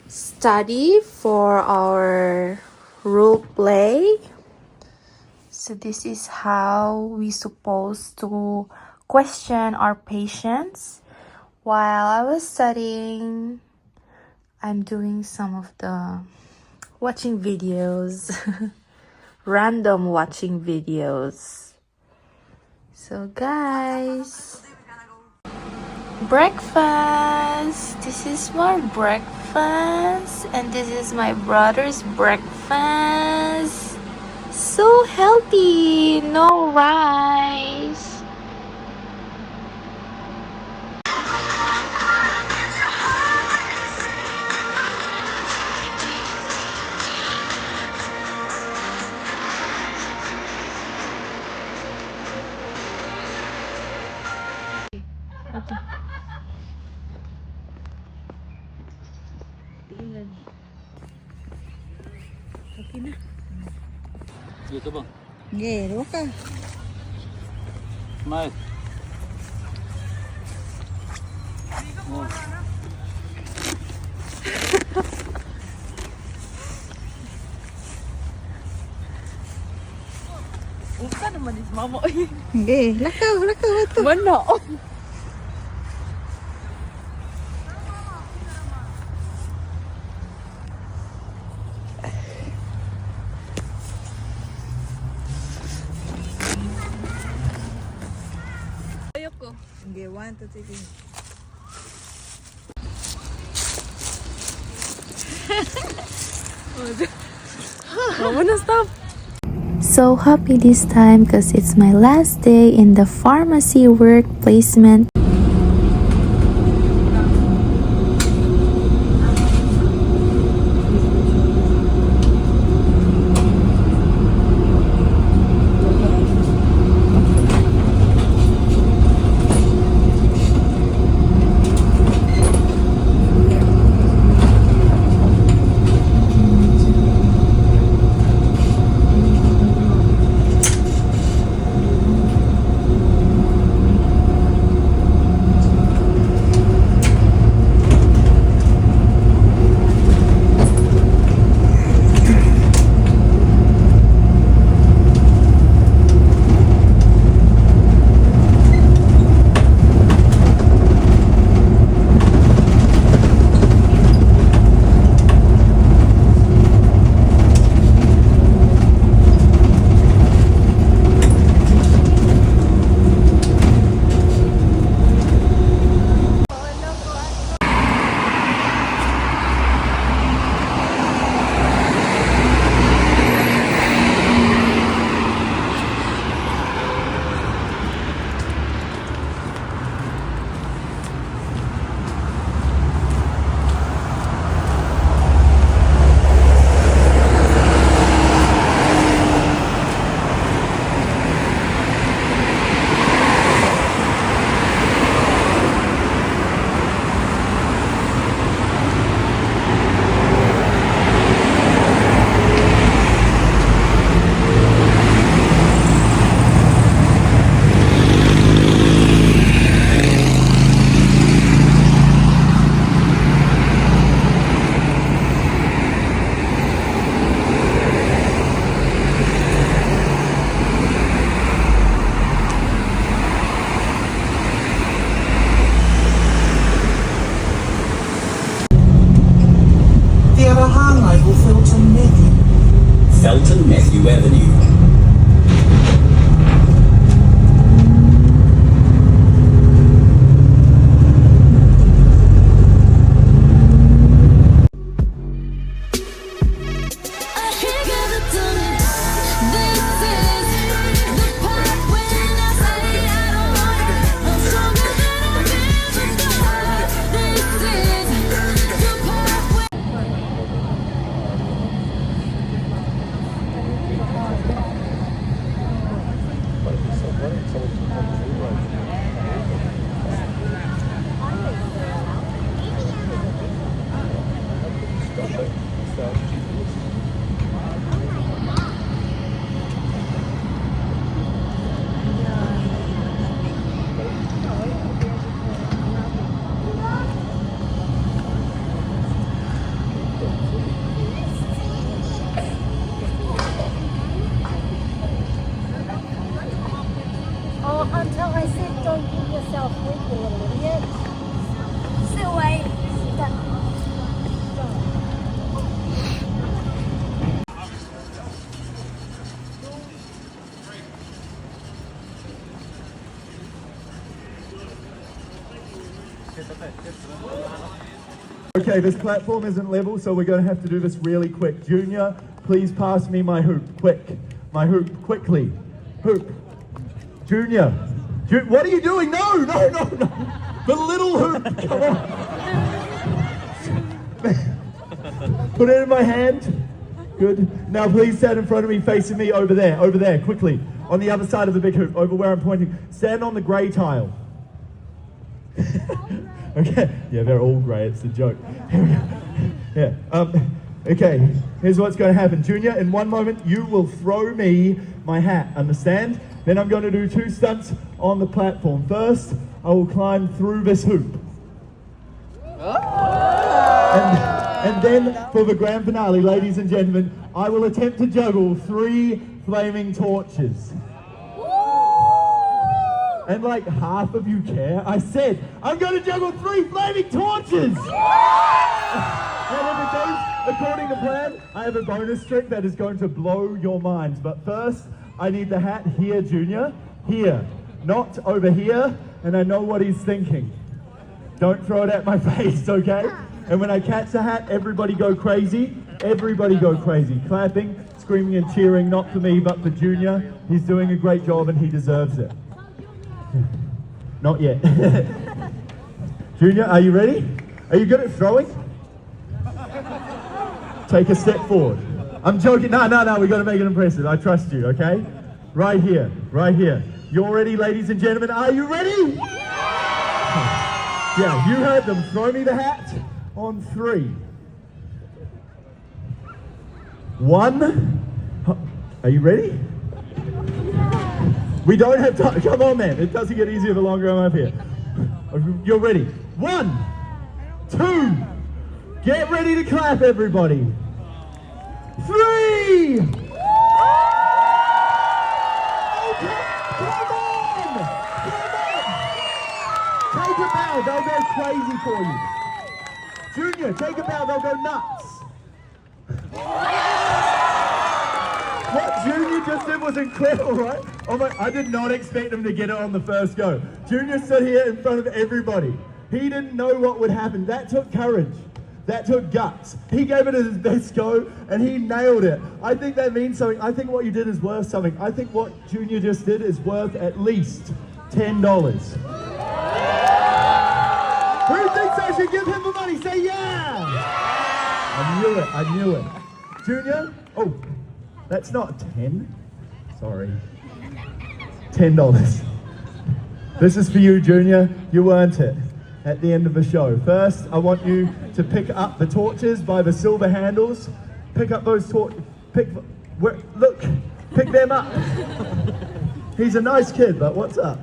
study for our role play. So this is how we supposed to question our patients. While I was studying, I'm doing some of the watching videos, random watching videos. So guys, breakfast. This is my breakfast, and this is my brother's breakfast. So healthy, no rice. Dito bang? Gero ka. Smile. Oh. Uka naman is mama. Ge, lakaw ito. Mana? Ayoko. Ge, 1, 2, 3. Mama na stop. So happy this time because it's my last day in the pharmacy work placement. Tiarahangay o Felton Matthew. Felton Matthew Avenue. Okay, this platform isn't level, so we're going to have to do this really quick. Junior, please pass me my hoop, quick. My hoop, quickly. Hoop. Junior. What are you doing? No. The little hoop, come on. Put it in my hand. Good. Now please stand in front of me, facing me over there, quickly. On the other side of the big hoop, over where I'm pointing. Stand on the grey tile. Okay. Yeah, they're all grey, it's a joke. Here we go. Yeah. Okay, here's what's going to happen. Junior, in one moment, you will throw me my hat, understand? Then I'm going to do 2 stunts on the platform. First, I will climb through this hoop. And then, for the grand finale, ladies and gentlemen, I will attempt to juggle 3 flaming torches. And like half of you care. I said, I'm going to juggle 3 flaming torches! And if it goes according to plan, I have a bonus trick that is going to blow your minds. But first, I need the hat here, Junior. Here, not over here. And I know what he's thinking. Don't throw it at my face, okay? And when I catch the hat, everybody go crazy. Everybody go crazy. Clapping, screaming and cheering, not for me, but for Junior. He's doing a great job and he deserves it. Not yet. Junior, are you ready? Are you good at throwing? Take a step forward. I'm joking. No, we got to make it impressive. I trust you, okay? Right here. You're ready, ladies and gentlemen. Are you ready? Yeah, you heard them. Throw me the hat on 3. 1. Are you ready? We don't have time. Come on, man. It doesn't get easier the longer I'm up here. You're ready. 1, 2. Get ready to clap, everybody. 3. Okay, come on. Take a bow. They'll go crazy for you. Junior, take a bow. They'll go nuts. What Junior just did was incredible, right? Oh my, I did not expect him to get it on the first go. Junior stood here in front of everybody. He didn't know what would happen. That took courage. That took guts. He gave it his best go and he nailed it. I think that means something. I think what you did is worth something. I think what Junior just did is worth at least $10. Who thinks I should give him the money? Say yeah! I knew it. Junior? Oh, that's not 10. Sorry. $10. This is for you, Junior. You earned it at the end of the show. First, I want you to pick up the torches by the silver handles. Pick up those torches. Pick them up. He's a nice kid, but what's up?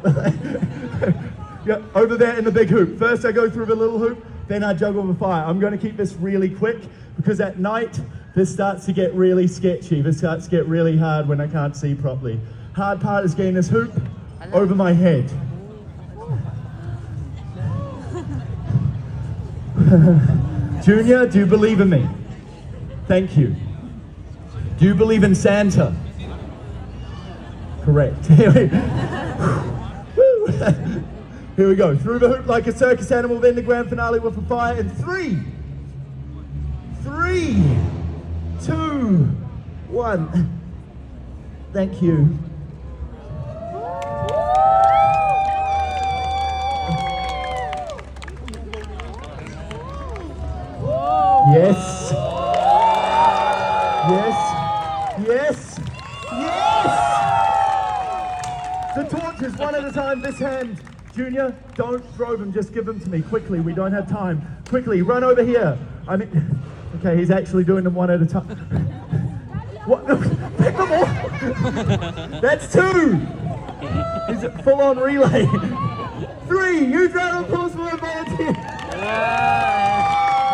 Yeah, over there in the big hoop. First, I go through the little hoop, then I juggle the fire. I'm going to keep this really quick because at night, this starts to get really sketchy. This starts to get really hard when I can't see properly. Hard part is getting this hoop over my head. Junior, do you believe in me? Thank you. Do you believe in Santa? Correct. Here we go. Through the hoop like a circus animal, then the grand finale with a fire in 3, 2, 1. Thank you. Yes. The torches, one at a time, this hand. Junior, don't throw them, just give them to me. Quickly, we don't have time. Quickly, run over here. Okay, he's actually doing them one at a time. What? Pick them all! That's 2! Is it full-on relay? 3, use round of applause for my volunteer.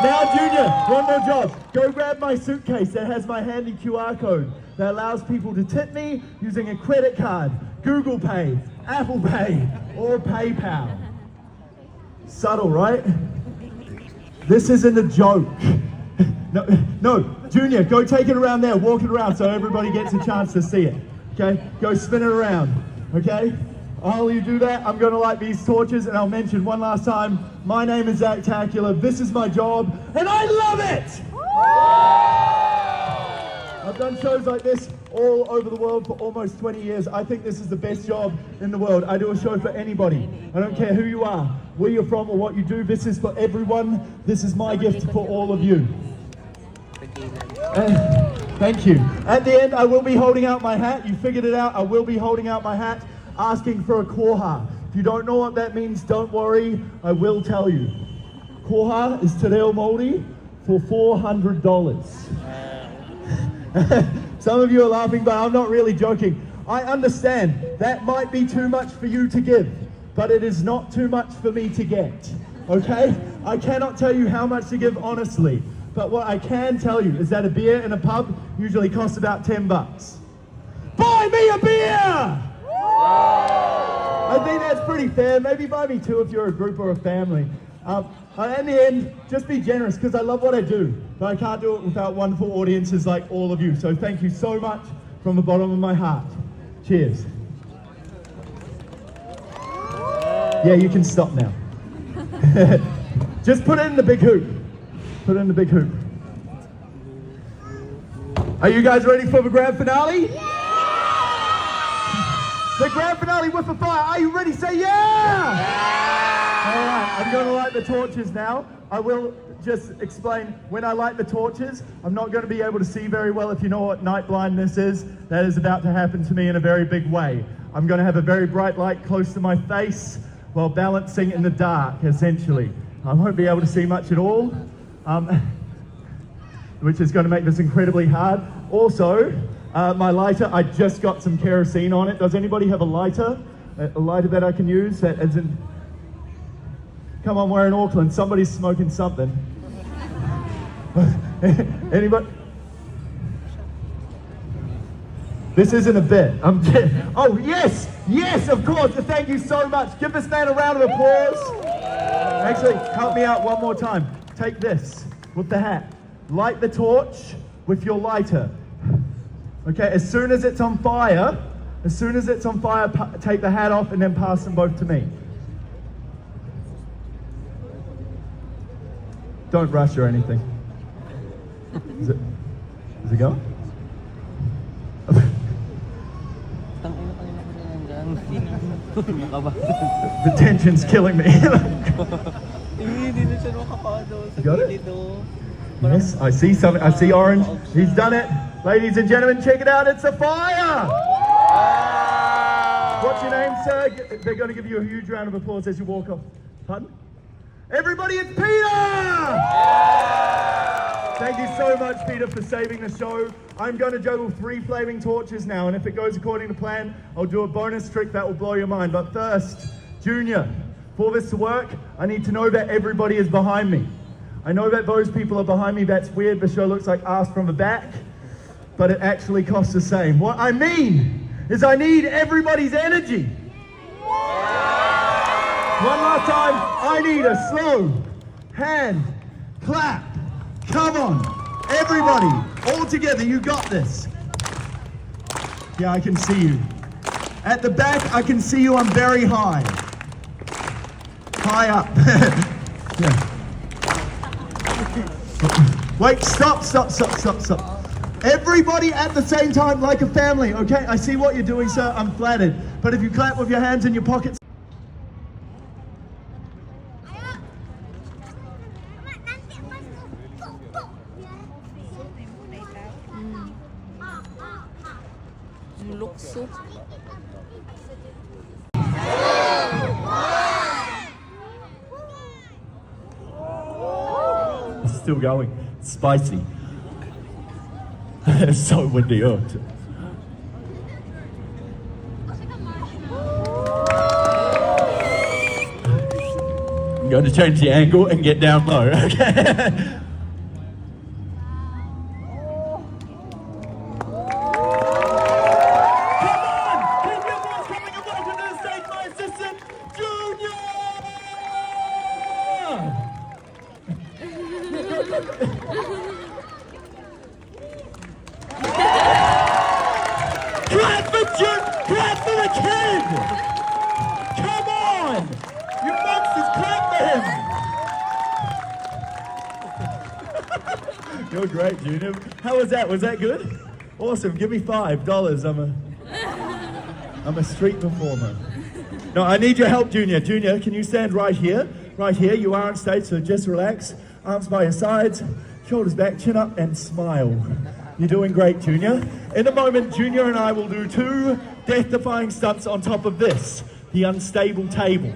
Now, Junior, one more job. Go grab my suitcase that has my handy QR code that allows people to tip me using a credit card, Google Pay, Apple Pay, or PayPal. Subtle, right? This isn't a joke. No, Junior, go take it around there, walk it around so everybody gets a chance to see it. Okay? Go spin it around. Okay? While you do that, I'm going to light these torches, and I'll mention one last time, my name is Zach Tacular, this is my job, and I love it! I've done shows like this all over the world for almost 20 years. I think this is the best job in the world. I do a show for anybody. I don't care who you are, where you're from, or what you do. This is for everyone. This is my gift for all of you. Thank you. At the end, I will be holding out my hat. You figured it out. I will be holding out my hat, asking for a koha. If you don't know what that means, don't worry. I will tell you. Koha is Te Reo Māori for $400. Some of you are laughing, but I'm not really joking. I understand that might be too much for you to give, but it is not too much for me to get, okay? I cannot tell you how much to give honestly, but what I can tell you is that a beer in a pub usually costs about $10. Buy me a beer! I think that's pretty fair. Maybe buy me two if you're a group or a family. In the end, just be generous, because I love what I do, but I can't do it without wonderful audiences like all of you. So thank you so much from the bottom of my heart. Cheers. Yeah, you can stop now. Just put it in the big hoop. Put it in the big hoop. Are you guys ready for the grand finale? The grand finale with the fire. Are you ready? Say yeah! All right, I'm going to light the torches now. I will just explain, when I light the torches, I'm not going to be able to see very well. If you know what night blindness is, that is about to happen to me in a very big way. I'm going to have a very bright light close to my face while balancing in the dark, essentially. I won't be able to see much at all, which is going to make this incredibly hard. Also, my lighter, I just got some kerosene on it. Does anybody have a lighter? A lighter that I can use? That isn't... Come on, we're in Auckland. Somebody's smoking something. Anybody? This isn't a bit. Oh, yes! Yes, of course! Thank you so much. Give this man a round of applause. Actually, help me out one more time. Take this with the hat. Light the torch with your lighter. Okay, as soon as it's on fire, take the hat off and then pass them both to me. Don't rush or anything. Is it going? The tension's killing me. You got it? Yes, I see something. I see orange. He's done it. Ladies and gentlemen, check it out. It's a fire! What's your name, sir? They're going to give you a huge round of applause as you walk off. Pardon? Everybody, it's Peter! Thank you so much, Peter, for saving the show. I'm going to juggle 3 flaming torches now, and if it goes according to plan, I'll do a bonus trick that will blow your mind. But first, Junior, for this to work, I need to know that everybody is behind me. I know that those people are behind me. That's weird. The show looks like ass from the back, but it actually costs the same. What I mean is I need everybody's energy. One last time, I need a slow hand clap. Come on, everybody, all together, you got this. Yeah, I can see you. At the back, I can see you, I'm very high. High up. Yeah. Wait, stop. Everybody at the same time like a family, okay? I see what you're doing, sir, I'm flattered. But if you clap with your hands in your pockets, Lukso. it's still going. It's spicy. It's so windy out. I'm going to change the angle and get down low, okay? Clap for the kid! You're great, Junior. How was that? Was that good? Awesome. Give me $5. I'm a street performer. No, I need your help, Junior. Junior, can you stand right here? Right here. You are on stage, so just relax. Arms by your sides, shoulders back, chin up, and smile. You're doing great, Junior. In a moment, Junior and I will do 2 death-defying stunts on top of this, the unstable table.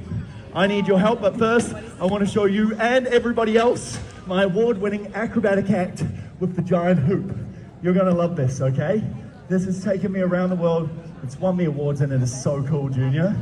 I need your help, but first, I want to show you and everybody else my award-winning acrobatic act with the giant hoop. You're going to love this, okay? This has taken me around the world. It's won me awards, and it is so cool, Junior.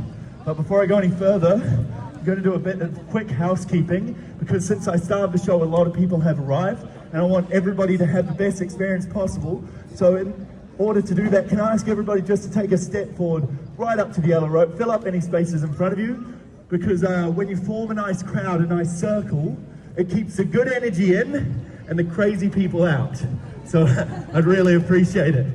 But before I go any further, I'm going to do a bit of quick housekeeping, because since I started the show, a lot of people have arrived, and I want everybody to have the best experience possible. So in order to do that, can I ask everybody just to take a step forward, right up to the yellow rope, fill up any spaces in front of you, because when you form a nice crowd, a nice circle, it keeps the good energy in and the crazy people out. So I'd really appreciate it.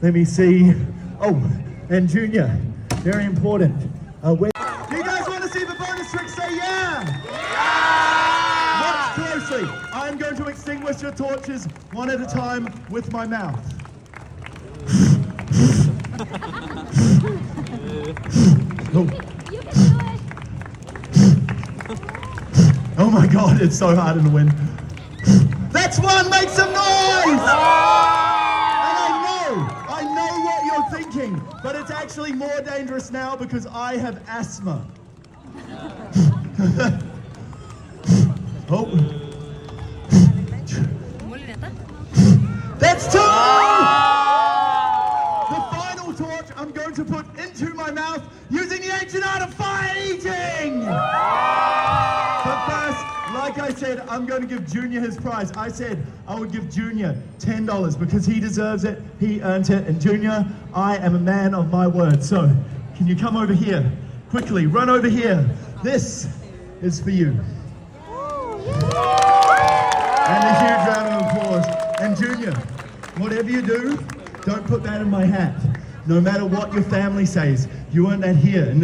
Let me see. Oh, and Junior, very important. Do you guys want to see the bonus trick? Say yeah! Watch closely. I'm going to extinguish your torches one at a time with my mouth. Oh. Oh my God, it's so hard in the wind. That's one, make some noise! And I know what you're thinking, but it's actually more dangerous now because I have asthma. Oh. That's 2! The final torch I'm going to put into my mouth using the ancient art of fire eating! But first, like I said, I'm going to give Junior his prize. I said I would give Junior $10 because he deserves it, he earned it, and Junior, I am a man of my word. So, can you come over here? Quickly, run over here. This is for you. And a huge round of applause. And Junior, whatever you do, don't put that in my hat. No matter what your family says, you earned that here.